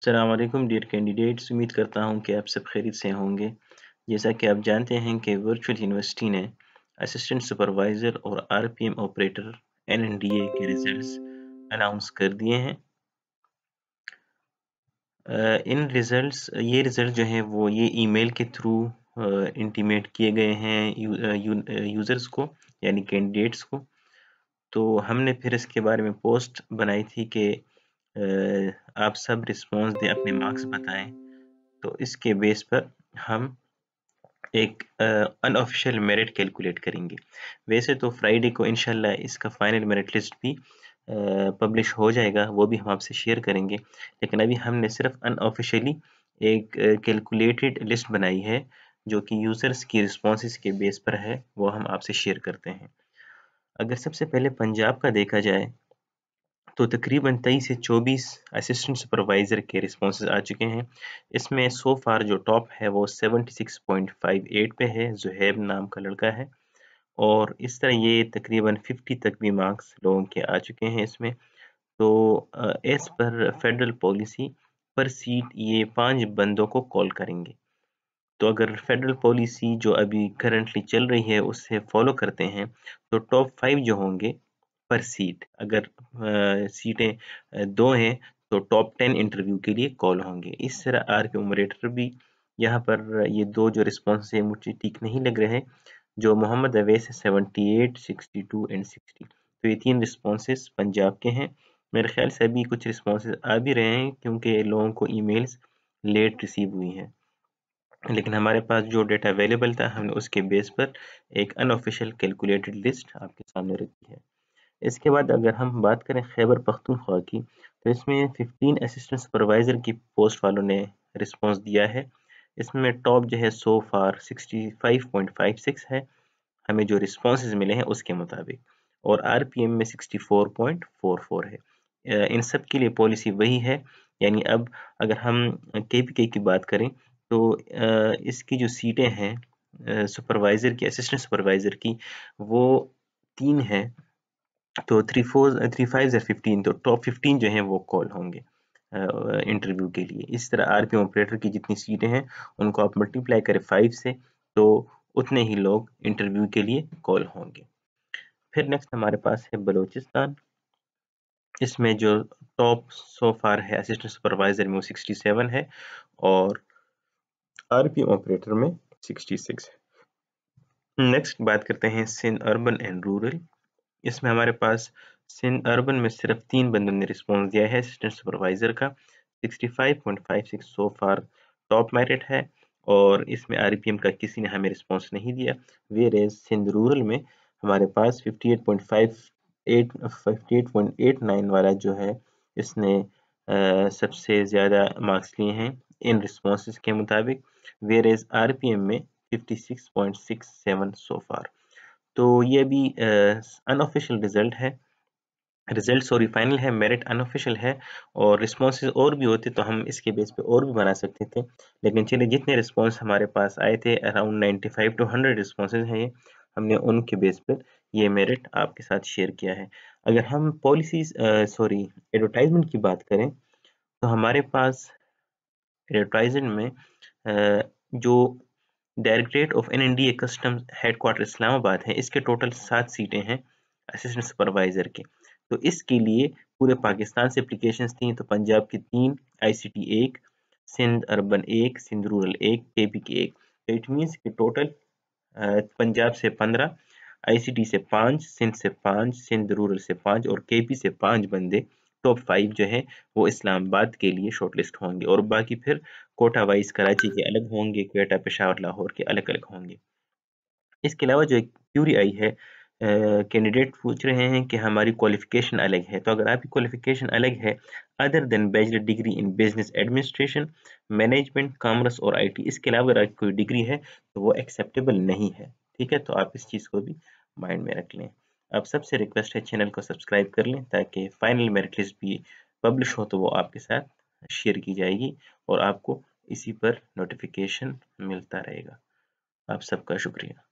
अस्सलाम वालेकुम dear candidates, उम्मीद करता हूँ कि आप सब खैरियत से होंगे। जैसा कि आप जानते हैं कि वर्चुअल यूनिवर्सिटी ने असिस्टेंट सुपरवाइज़र और आरपीएम ऑपरेटर एनएनडीए के रिजल्ट्स अनाउंस कर दिए हैं। ये रिजल्ट जो हैं वो ये ईमेल के थ्रू इंटीमेट किए गए हैं यूज़र्स को, यानी कैंडिडेट्स को। तो हमने फिर इसके बारे में पोस्ट बनाई थी कि आप सब रिस्पॉन्स दें, अपने मार्क्स बताएं। तो इसके बेस पर हम एक अनऑफिशियल मेरिट कैलकुलेट करेंगे। वैसे तो फ्राइडे को इंशाल्लाह इसका फाइनल मेरिट लिस्ट भी पब्लिश हो जाएगा, वो भी हम आपसे शेयर करेंगे। लेकिन अभी हमने सिर्फ अनऑफिशियली एक कैलकुलेटेड लिस्ट बनाई है, जो कि यूज़र्स की रिस्पॉन्सेज के बेस पर है, वो हम आपसे शेयर करते हैं। अगर सबसे पहले पंजाब का देखा जाए तो तकरीबन 23 से 24 असिस्टेंट सुपरवाइज़र के रिस्पॉन्सेज आ चुके हैं। इसमें सो फार जो टॉप है वो 76.58 पे है, ज़ुहैब नाम का लड़का है। और इस तरह ये तकरीबन 50 तक भी मार्क्स लोगों के आ चुके हैं इसमें। तो एज़ पर फेडरल पॉलिसी पर सीट ये 5 बंदों को कॉल करेंगे। तो अगर फेडरल पॉलिसी जो अभी करंटली चल रही है उससे फॉलो करते हैं तो टॉप 5 जो होंगे पर सीट, अगर सीटें 2 हैं तो टॉप 10 इंटरव्यू के लिए कॉल होंगे। इस तरह आरपी ऑपरेटर भी यहाँ पर ये 2 जो रिस्पॉन्स है मुझे ठीक नहीं लग रहे हैं। जो मोहम्मद अवैस है 78, 62 एंड 60। तो ये 3 रिस्पॉन्सेस पंजाब के हैं। मेरे ख्याल से अभी कुछ रिस्पॉन्सेस आ भी रहे हैं क्योंकि लोगों को ईमेल्स लेट रिसीव हुई हैं। लेकिन हमारे पास जो डेटा अवेलेबल था हमने उसके बेस पर एक अनऑफिशियल कैलकुलेटेड लिस्ट आपके सामने रखी है। इसके बाद अगर हम बात करें खैबर पख्तूनख्वा की, तो इसमें 15 असिस्टेंट सुपरवाइज़र की पोस्ट वालों ने रिस्पॉन्स दिया है। इसमें टॉप जो है सो फार 65.56 है, हमें जो रिस्पॉन्सेज मिले हैं उसके मुताबिक। और आरपीएम में 64.44 है। इन सब के लिए पॉलिसी वही है। यानी अब अगर हम केपीके की बात करें तो इसकी जो सीटें हैं सुपरवाइज़र की, असिस्टेंट सुपरवाइज़र की, वो 3 हैं। तो 3 या 15, तो टॉप 15 जो हैं वो कॉल होंगे इंटरव्यू के लिए। इस तरह आरपीएम ऑपरेटर की जितनी सीटें हैं उनको आप मल्टीप्लाई करें 5 से, तो उतने ही लोग इंटरव्यू के लिए कॉल होंगे। फिर नेक्स्ट हमारे पास है बलूचिस्तान। इसमें जो टॉप सो फार है असिस्टेंट सुपरवाइजर में वो 67 है और आरपीएम ऑपरेटर में 66 है। नेक्स्ट बात करते हैं सिंध अर्बन एंड रूरल। इसमें हमारे पास सिंध अर्बन में सिर्फ 3 बंदों ने रिस्पॉन्स दिया है असिस्टेंट सुपरवाइजर का। 65.56 सो फार टॉप मेरिट है और इसमें आरपीएम का किसी ने हमें रिस्पॉन्स नहीं दिया। वेयर एज सिंध रूरल में हमारे पास 58.89 वाला जो है इसने सबसे ज़्यादा मार्क्स लिए हैं इन रिस्पॉन्सेज के मुताबिक। वेयर एज आरपीएम में 56.67 सो फार। तो ये भी अनऑफिशियल रिजल्ट है, रिजल्ट सॉरी फाइनल है, मेरिट अनऑफिशियल है। और रिस्पॉन्सेज और भी होते तो हम इसके बेस पे और भी बना सकते थे। लेकिन चलिए, जितने रिस्पॉन्स हमारे पास आए थे अराउंड 95 टू 100 रिस्पॉन्सेज हैं ये, हमने उनके बेस पर ये मेरिट आपके साथ शेयर किया है। अगर हम पॉलिसीज सॉरी एडवर्टाइजमेंट की बात करें तो हमारे पास एडवर्टाइजमेंट में जो directorate of NNDA customs headquarter Islamabad है, इसके टोटल 7 सीटें हैं असिस्टेंट सुपरवाइजर के। तो इसके लिए पूरे पाकिस्तान से एप्लीकेशंस थी। तो पंजाब की 3, ICT 1, Sindh urban 1, Sindh rural 1, KP की 1। तो इट मीन्स कि टोटल पंजाब से 15, आईसीटी से 5, सिंध से 5, सिंध रूरल से 5 और केपी से 5 बंदे टॉप 5 जो है वो इस्लामाबाद के लिए शॉर्टलिस्ट होंगे। और बाकी फिर कोटा वाइज कराची के अलग होंगे, क्वेटा, पेशावर, लाहौर के अलग अलग होंगे। इसके अलावा जो एक क्यूरी आई है, कैंडिडेट पूछ रहे हैं कि हमारी क्वालिफिकेशन अलग है। तो अगर आपकी क्वालिफिकेशन अलग है other than bachelor degree in business administration, management, commerce और आईटी, इसके अलावा अगर आपकी कोई डिग्री है तो वो एक्सेप्टेबल नहीं है। ठीक है, तो आप इस चीज़ को भी माइंड में रख लें। आप सबसे रिक्वेस्ट है चैनल को सब्सक्राइब कर लें ताकि फाइनल मेरिट लिस्ट भी पब्लिश हो तो वो आपके साथ शेयर की जाएगी और आपको इसी पर नोटिफिकेशन मिलता रहेगा। आप सबका शुक्रिया।